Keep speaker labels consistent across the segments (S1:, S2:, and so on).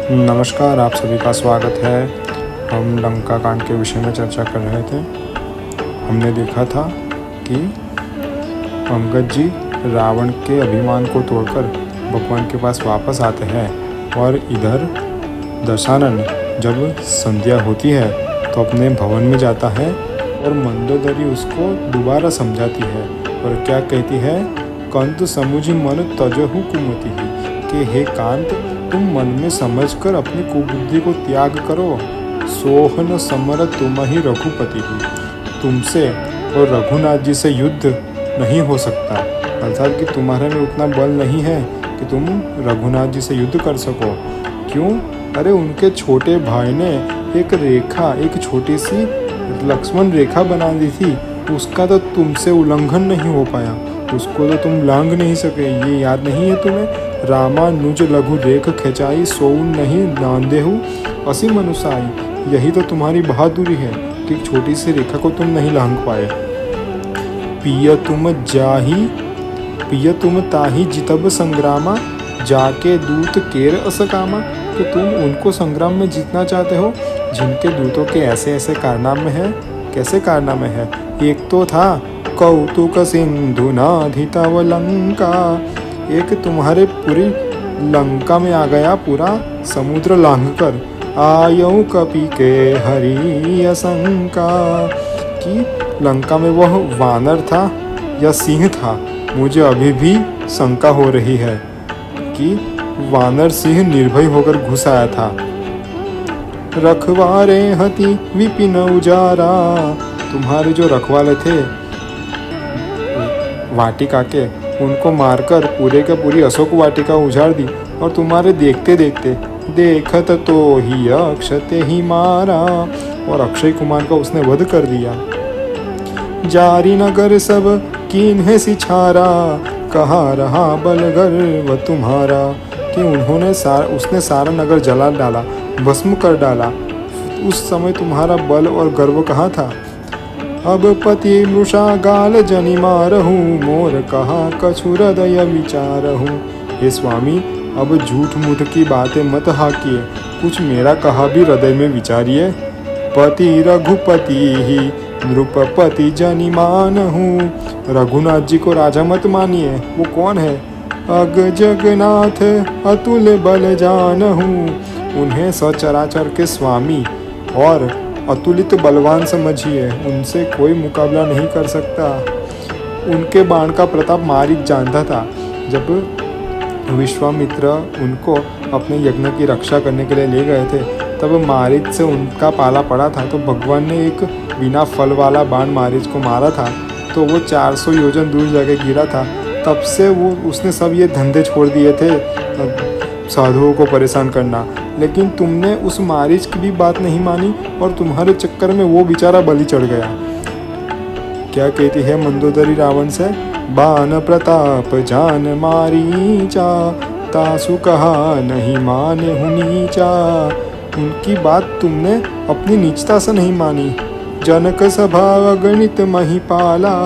S1: नमस्कार, आप सभी का स्वागत है। हम लंका कांड के विषय में चर्चा कर रहे थे। हमने देखा था कि अंगद जी रावण के अभिमान को तोड़कर भगवान के पास वापस आते हैं और इधर दशानन जब संध्या होती है तो अपने भवन में जाता है और मंदोदरी उसको दोबारा समझाती है और क्या कहती है, कंत समुझ मन तजहु कुमति ही, कि हे कांत, तुम मन में समझकर अपनी कुबुद्धि को त्याग करो। सोहन समर तुम ही रघुपति ही, तुमसे और रघुनाथ जी से युद्ध नहीं हो सकता। अर्थात कि तुम्हारे में उतना बल नहीं है कि तुम रघुनाथ जी से युद्ध कर सको। क्यों? अरे उनके छोटे भाई ने एक छोटी सी लक्ष्मण रेखा बना दी थी, उसका तो तुमसे उल्लंघन नहीं हो पाया, उसको तो तुम लांघ नहीं सके। ये याद नहीं है तुम्हें? रामानुज लघु रेख खेचाई, सोऊ नहीं नांदेहु असी मनुसाई। यही तो तुम्हारी बहादुरी है कि छोटी सी रेखा को तुम नहीं लांघ पाए। पिय तुम ताही जितब संग्रामा, जाके दूत केर असकामा। कि तुम उनको संग्राम में जीतना चाहते हो जिनके दूतों के ऐसे ऐसे कारनामे हैं। कैसे कारनामे हैं? एक तो था कौतुक सिंधु नाधितव लंका, एक तुम्हारे पूरी लंका में आ गया पूरा समुद्र लांघकर। आयऊ कपि के हरि असंका, कि लंका में वह वानर था या सिंह था, मुझे अभी भी शंका हो रही है कि वानर सिंह निर्भय होकर घुस आया था। रखवारे हति विपिन उजारा, तुम्हारे जो रखवाले थे वाटिका के, उनको मारकर पूरे का पूरी अशोक वाटिका उजाड़ दी। और तुम्हारे देखते देखते देखत तो ही अक्षते ही मारा, और अक्षय कुमार का उसने वध कर दिया। जारी नगर सब कीन्हे सिछारा, कहा रहा बल गर्व तुम्हारा, कि उसने सारा नगर जला डाला, भस्म कर डाला। उस समय तुम्हारा बल और गर्व कहाँ था? अब पति मृषा गाल जनि मारहूँ, मोर कहा कछु हृदय विचारहूँ। हे स्वामी, अब झूठ मूठ की बातें मत हाकिए, कुछ मेरा कहा भी हृदय में विचारिए। पति रघुपति ही नृपपति जनि मानहूँ, रघुनाथ जी को राजा मत मानिए। वो कौन है? अग जगन्नाथ अतुल बल जानहूँ, उन्हें सचराचर के स्वामी और अतुलित बलवान समझिए, उनसे कोई मुकाबला नहीं कर सकता। उनके बाण का प्रताप मारीच जानता था। जब विश्वामित्र उनको अपने यज्ञ की रक्षा करने के लिए ले गए थे, तब मारीच से उनका पाला पड़ा था, तो भगवान ने एक बिना फल वाला बाण मारीच को मारा था, तो वो 400 योजन दूर जाके गिरा था। तब से उसने सब ये धंधे छोड़ दिए थे, साधुओं को परेशान करना। लेकिन तुमने उस मारीच की भी बात नहीं मानी और तुम्हारे चक्कर में वो बेचारा बलि चढ़ गया। क्या कहती है मंदोदरी रावण से? बाण प्रताप जान मारीचा, तासु कहा नहीं माने हुनीचा। उनकी बात तुमने अपनी नीचता से नहीं मानी। जनक सभा अगणित महिपाला,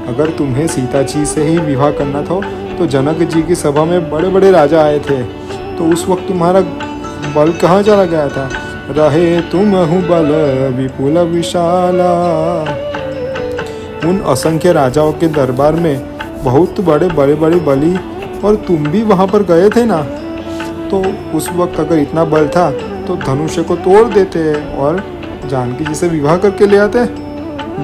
S1: अगर तुम्हें सीता जी से ही विवाह करना था तो जनक जी की सभा में बड़े बड़े राजा आए थे, तो उस वक्त तुम्हारा बल कहाँ चला गया था? रहे तुम हूँ बल विपुल विशाला। उन असंख्य राजाओं के दरबार में बहुत बड़े बड़े बलि, और तुम भी वहाँ पर गए थे ना। तो उस वक्त अगर इतना बल था तो धनुष्य को तोड़ देते और जानकी जी से विवाह करके ले आते।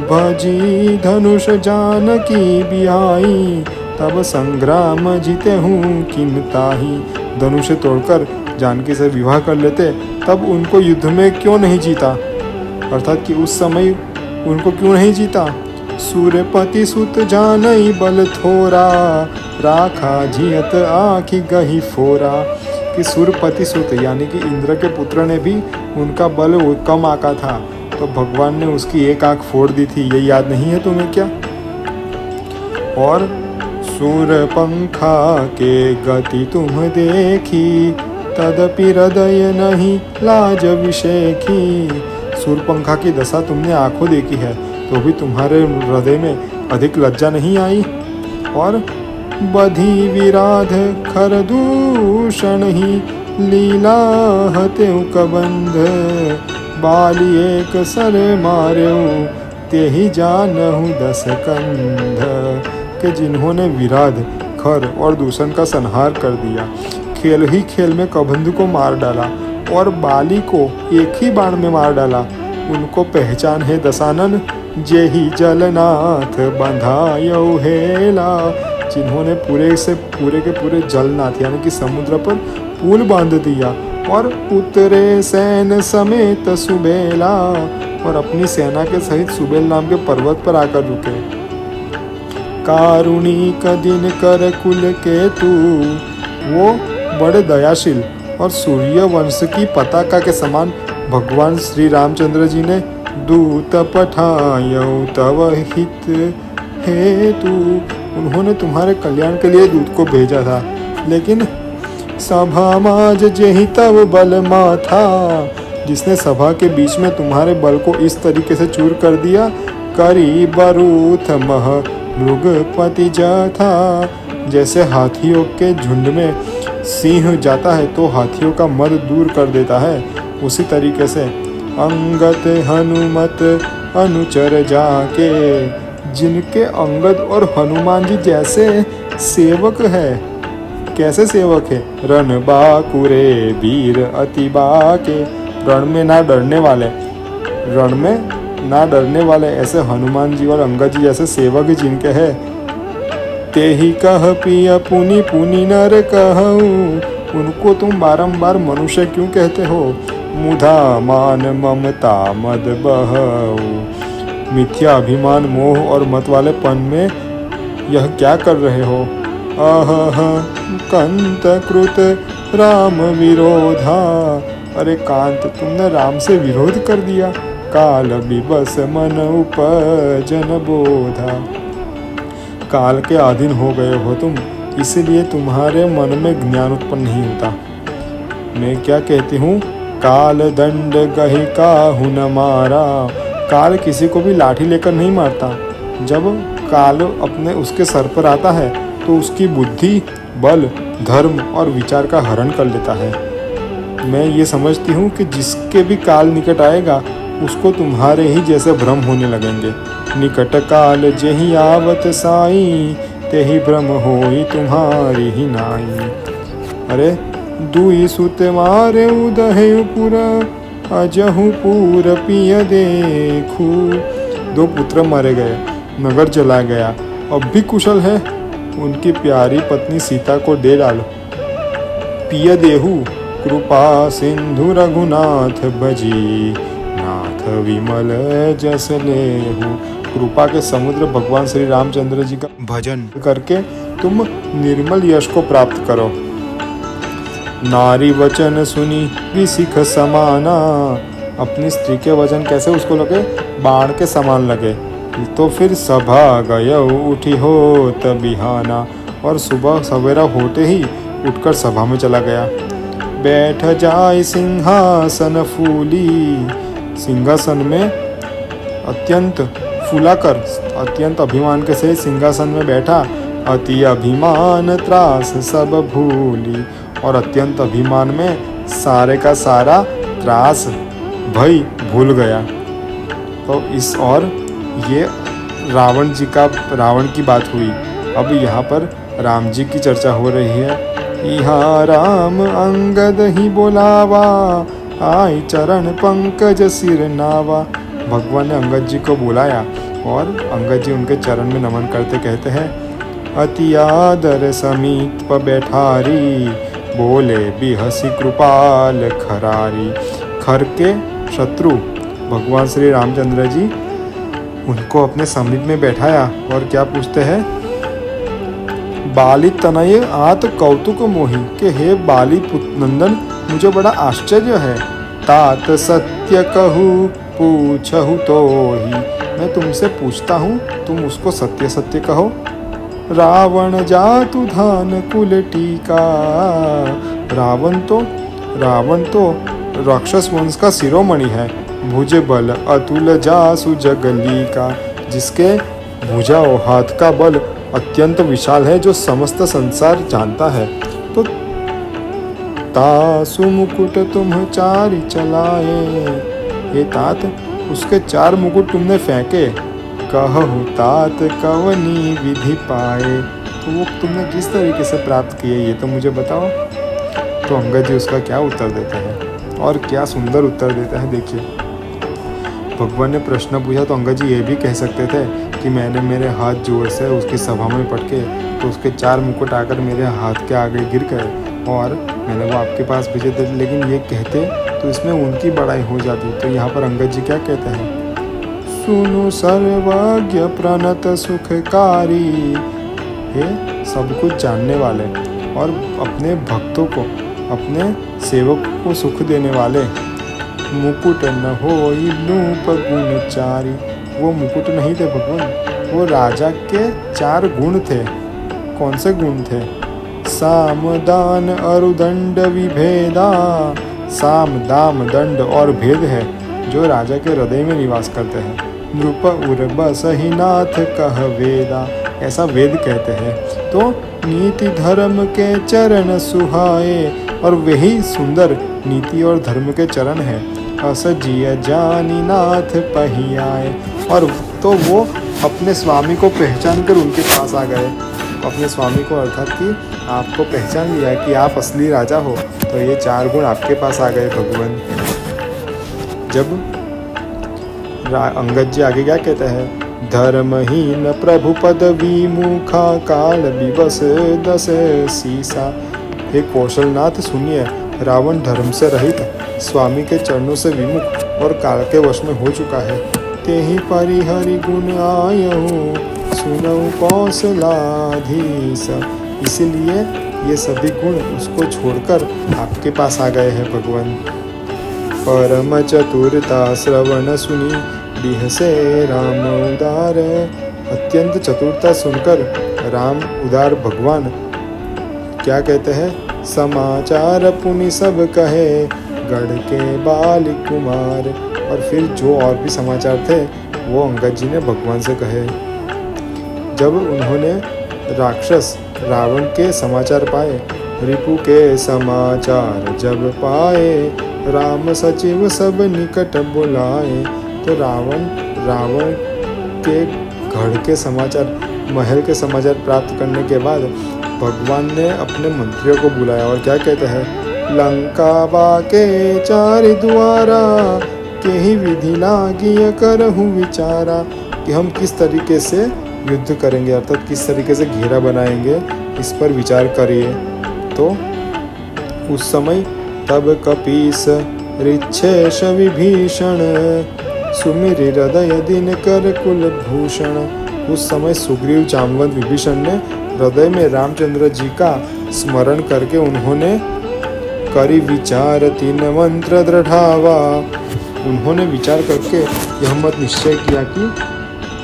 S1: भजी धनुष जानकी बिहाई, तब संग्राम जीते हूँ किन ताही। धनुष तोड़कर जानकी से विवाह कर लेते, तब उनको युद्ध में क्यों नहीं जीता? अर्थात कि उस समय उनको क्यों नहीं जीता? सूर्यपति सुत जानई बल थोरा, राखा जियत आखि गही फोरा। कि सूर्यपति सुत यानी कि इंद्र के पुत्र ने भी उनका बल कम आका था, तो भगवान ने उसकी एक आंख फोड़ दी थी। ये याद नहीं है तुम्हें क्या? और सूर्यपंखा के गति तुम देखी, तदपि हृदय नहीं लाज विषेखी। सूर्यपंखा की दशा तुमने आंखों देखी है, तो भी तुम्हारे हृदय में अधिक लज्जा नहीं आई। और बधी विराध खरदूषण ही लीला हत्यो कबंध बाली एक सर मार्यो ते ही जानहु दस कंध कि जिन्होंने विराध खर और दूषण का संहार कर दिया, खेल ही खेल में कबंध को मार डाला और बाली को एक ही बाण में मार डाला, उनको पहचान है दसानन जेहि जलनाथ बंधायो हेला। जिन्होंने पूरे के पूरे जलनाथ यानी कि समुद्र पर पुल बांध दिया और उतरे सैन समेत सुबेला और अपनी सेना के सहित सुबेल नाम के पर्वत पर आकर रुके। कारुणिक दिन कर कुल के तू, वो बड़े दयाशील और सूर्य वंश की पताका के समान भगवान श्री रामचंद्र जी ने दूत पठायो तव हित हेतु, उन्होंने तुम्हारे कल्याण के लिए दूत को भेजा था, लेकिन सभा माज जेहि तव बल माथा, जिसने सभा के बीच में तुम्हारे बल को इस तरीके से चूर कर दिया। करी बरूथ मह मृगपति जाथा, जैसे हाथियों के झुंड में सिंह जाता है तो हाथियों का मद दूर कर देता है, उसी तरीके से अंगत हनुमत अनुचर जाके, जिनके अंगद और हनुमान जी जैसे सेवक है। कैसे सेवक है? रण बाकुरे वीर अति बाके, रण में ना डरने वाले ऐसे हनुमान जी और अंगद जी जैसे सेवक जिनके है। ते ही कह पिया पुनि पुनि नर कहूँ, उनको तुम बारंबार मनुष्य क्यों कहते हो? मुधा मान ममता मद बहऊ, मिथ्या अभिमान मोह और मत वाले पन में यह क्या कर रहे हो? अह कंत कृत राम विरोधा, अरे कांत तुमने राम से विरोध कर दिया। काल विबस मन उपजन बोधा, काल के अधीन हो गए हो तुम, इसलिए तुम्हारे मन में ज्ञान उत्पन्न नहीं होता। मैं क्या कहती हूँ? काल दंड गही काहू न मारा, काल किसी को भी लाठी लेकर नहीं मारता। जब काल अपने उसके सर पर आता है तो उसकी बुद्धि, बल, धर्म और विचार का हरण कर लेता है। मैं ये समझती हूँ कि जिसके भी काल निकट आएगा उसको तुम्हारे ही जैसे भ्रम होने लगेंगे। निकट काल जेहि आवत साई, तेहि भ्रम होई तुम्हारी ही नाई। अरे दुई सुत मारे उदहु पुर, अजहु पूर पिय देखू, दो पुत्र मारे गए, नगर जला गया, अब भी कुशल है। उनकी प्यारी पत्नी सीता को दे डालो। पिय देहु कृपा सिंधु रघुनाथ बजी, नाथ विमल जस लेहु, कृपा के समुद्र भगवान श्री रामचंद्र जी का भजन करके तुम निर्मल यश को प्राप्त करो। नारी वचन सुनी विसिख समाना, अपनी स्त्री के वचन कैसे उसको लगे? बाण के समान लगे। तो फिर सभा गयो उठी होत बिहाना, और सुबह सवेरा होते ही उठकर सभा में चला गया। बैठ जाय सिंहासन फूली, सिंहासन में अत्यंत फूलाकर अत्यंत अभिमान के से सिंहासन में बैठा। अति अभिमान त्रास सब भूली, और अत्यंत अभिमान में सारे का सारा त्रास भय भूल गया। तो इस और ये रावण की बात हुई। अब यहाँ पर राम जी की चर्चा हो रही है। यहाँ राम अंगद ही बोलावा, आई चरण पंकज सिर नावा। भगवान ने अंगद जी को बुलाया और अंगद जी उनके चरण में नमन करते कहते हैं, अति आदर समीप बैठारी, बोले बिहसी कृपाल खरारी। खर के शत्रु भगवान श्री रामचंद्र जी उनको अपने समीप में बैठाया और क्या पूछते हैं? बाली तनय आत कौतुक मोहि, के हे बाली नंदन मुझे बड़ा आश्चर्य है। तात सत्य कहूँ पूछहु तो ही, मैं तुमसे पूछता हूँ तुम उसको सत्य सत्य कहो। रावण जातु धान कुल टीका, रावण तो राक्षस वंश का शिरोमणि है। भुज बल अतुल जासु जगली का, जिसके भुजा हाथ का बल अत्यंत विशाल है, जो समस्त संसार जानता है। तो तासु मुकुट तुम चारि चलाए, हे तात उसके 4 मुकुट तुमने फेंके। कहु तात कवनी विधि पाए, तो वो तुमने किस तरीके से प्राप्त किए ये तो मुझे बताओ। तो अंगद जी उसका क्या उत्तर देते हैं, और क्या सुंदर उत्तर देते हैं। देखिए, भगवान ने प्रश्न पूछा तो अंगद जी ये भी कह सकते थे कि मैंने मेरे हाथ जोर से उसकी सभा में पटके तो उसके 4 मुकुट आकर मेरे हाथ के आगे गिर गए और मैंने वो आपके पास भेजे थे, लेकिन ये कहते तो इसमें उनकी बड़ाई हो जाती। तो यहाँ पर अंगद जी क्या कहते हैं, सुनो सर्वज्ञ प्रणत सुखकारी, हे सब कुछ जानने वाले और अपने भक्तों को, अपने सेवक को सुख देने वाले। मुकुट न होई नूप गुणचारी, वो मुकुट नहीं थे भगवान, वो राजा के 4 गुण थे। कौन से गुण थे, साम दान अरुदंड विभेदा, साम दाम दंड और भेद है जो राजा के हृदय में निवास करते हैं। नृप उर्ब सही नाथ कह वेदा, ऐसा वेद कहते हैं। तो नीति धर्म के चरण सुहाए, और वही सुंदर नीति और धर्म के चरण है। असजिय जानी नाथ पहियाए, और तो वो अपने स्वामी को पहचान कर उनके पास आ गए। अपने स्वामी को अर्थात कि आपको पहचान लिया कि आप असली राजा हो, तो ये 4 गुण आपके पास आ गए भगवान। जब अंगद जी आगे क्या कहते हैं, धर्महीन प्रभु पद विमुखा काल विवश 10 सीसा। हे कौशलनाथ सुनिए, रावण धर्म से रहित, स्वामी के चरणों से विमुख और काल के वश में हो चुका है। तेहि परिहरि गुण आयहु सुनऊ कौशलाधीश, इसलिए ये सभी गुण उसको छोड़कर आपके पास आ गए हैं भगवान। परम चतुरता श्रवण सुनी बिहसे राम उदार, अत्यंत चतुरता सुनकर राम उदार भगवान क्या कहते हैं, समाचार पुनि सब कहे गढ़ के बाल कुमार। और फिर जो और भी समाचार थे वो अंगद जी ने भगवान से कहे। जब उन्होंने राक्षस रावण के समाचार पाए, रिपु के समाचार जब पाए, राम सचिव सब निकट बुलाए। तो रावण के गढ़ के समाचार, महल के समाचार प्राप्त करने के बाद भगवान ने अपने मंत्रियों को बुलाया और क्या कहते हैं, लंका बाके 4 द्वारा, के ही विधि लागिय करहु विचारा, कि हम किस तरीके से युद्ध करेंगे, अर्थात किस तरीके से घेरा बनाएंगे, इस पर विचार करिए। तो उस समय तब कपीस ऋक्षेश विभीषण, सुमिर हृदय दिन कर कुल भूषण। उस समय सुग्रीव जामवंत विभीषण ने हृदय में रामचंद्र जी का स्मरण करके उन्होंने करी विचार 3 मंत्र दृढ़ावा। उन्होंने विचार करके यह मत निश्चय किया कि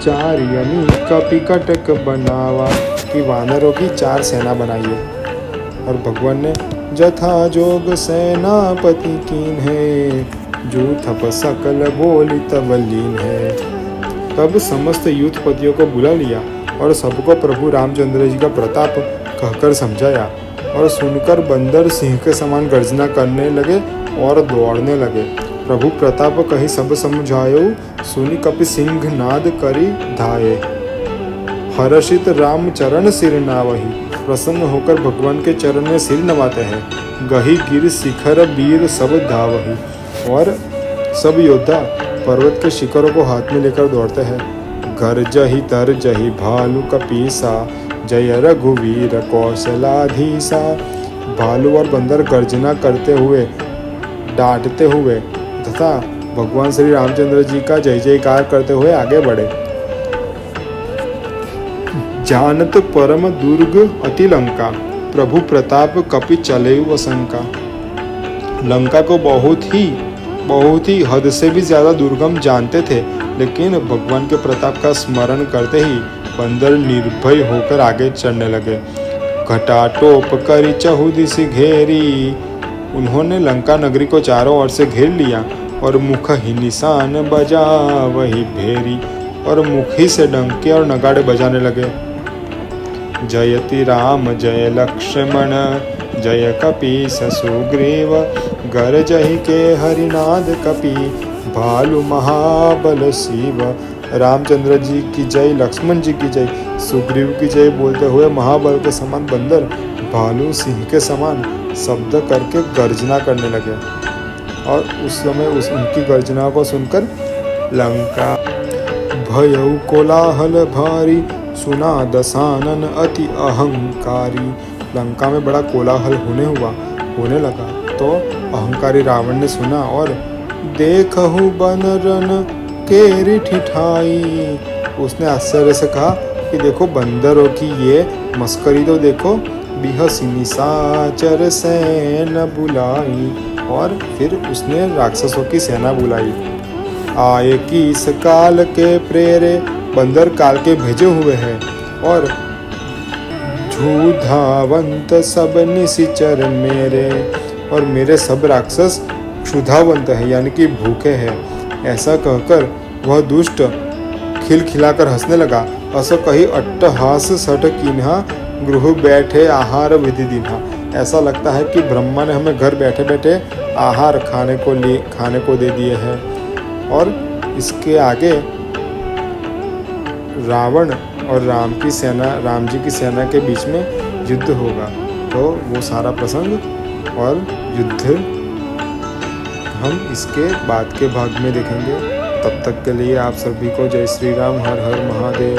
S1: 4 यानी कपि कटक बनावा, कि वानरों की 4 सेना बनाइए। और भगवान ने जथा जोग सेनापति कीन है, जो थप सकल बोली तब लीन है। तब समस्त युद्धपतियों को बुला लिया और सबको प्रभु रामचंद्र जी का प्रताप कहकर समझाया, और सुनकर बंदर सिंह के समान गर्जना करने लगे और दौड़ने लगे। प्रभु प्रताप कही सब समझायो, सुनी कपि सिंह नाद करी धाये। हर्षित राम चरण सिर नावही, प्रसन्न होकर भगवान के चरण में सिर नवाते हैं। गही गिर शिखर वीर सब धावही, और सब योद्धा पर्वत के शिखरों को हाथ में लेकर दौड़ते हैं। घर जही तर जही भालू कपीसा, जय रघुवीर कौशलाधीसा। भालू और बंदर गर्जना करते हुए, डांटते हुए तथा भगवान श्री रामचंद्र जी का जय जयकार करते हुए आगे बढ़े। जानत परम दुर्ग अति लंका, प्रभु प्रताप कपि चले वसंका। लंका को बहुत ही हद से भी ज्यादा दुर्गम जानते थे, लेकिन भगवान के प्रताप का स्मरण करते ही बंदर निर्भय होकर आगे चढ़ने लगे। घटाटोप करी चहुदिश घेरी, उन्होंने लंका नगरी को चारों ओर से घेर लिया और मुख ही निशान बजा वही भेरी, और मुख ही से डंके और नगाड़े बजाने लगे। जयति राम जय लक्ष्मण जय कपीस सुग्रीव गर्जहि के हरिनाद कपि भालु महाबल शिव। रामचंद्र जी की जय, लक्ष्मण जी की जय, सुग्रीव की जय बोलते हुए महाबल के समान बंदर भालू सिंह के समान शब्द करके गर्जना करने लगे। और उस समय उनकी गर्जना को सुनकर लंका भयउ कोलाहल भारी सुना दशानन अति अहंकारी। लंका में बड़ा कोलाहल होने लगा। तो अहंकारी रावण ने सुना और देखहु बनरन केरी ठिठाई। उसने आश्चर्य से कहा कि देखो बंदरों की ये मस्करी तो देखो। बिहसी निशाचर सेना बुलाई। और फिर उसने राक्षसों की सेना बुलाई। आए कि इस काल के प्रेरे, बंदर काल के भेजे हुए हैं। और क्षुधावंत सब निशिचर मेरे, और मेरे सब राक्षस क्षुधावंत है यानी कि भूखे हैं। ऐसा कहकर वह दुष्ट खिलखिलाकर हंसने लगा। असो कही अट्टहास सठ किन्हा गृह बैठे आहार विधि दीन्हा। ऐसा लगता है कि ब्रह्मा ने हमें घर बैठे बैठे आहार खाने को दे दिए हैं। और इसके आगे रावण और राम जी की सेना के बीच में युद्ध होगा। तो वो सारा प्रसंग और युद्ध हम इसके बाद के भाग में देखेंगे। तब तक के लिए आप सभी को जय श्री राम, हर हर महादेव,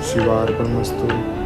S1: शिवार्पणमस्तु।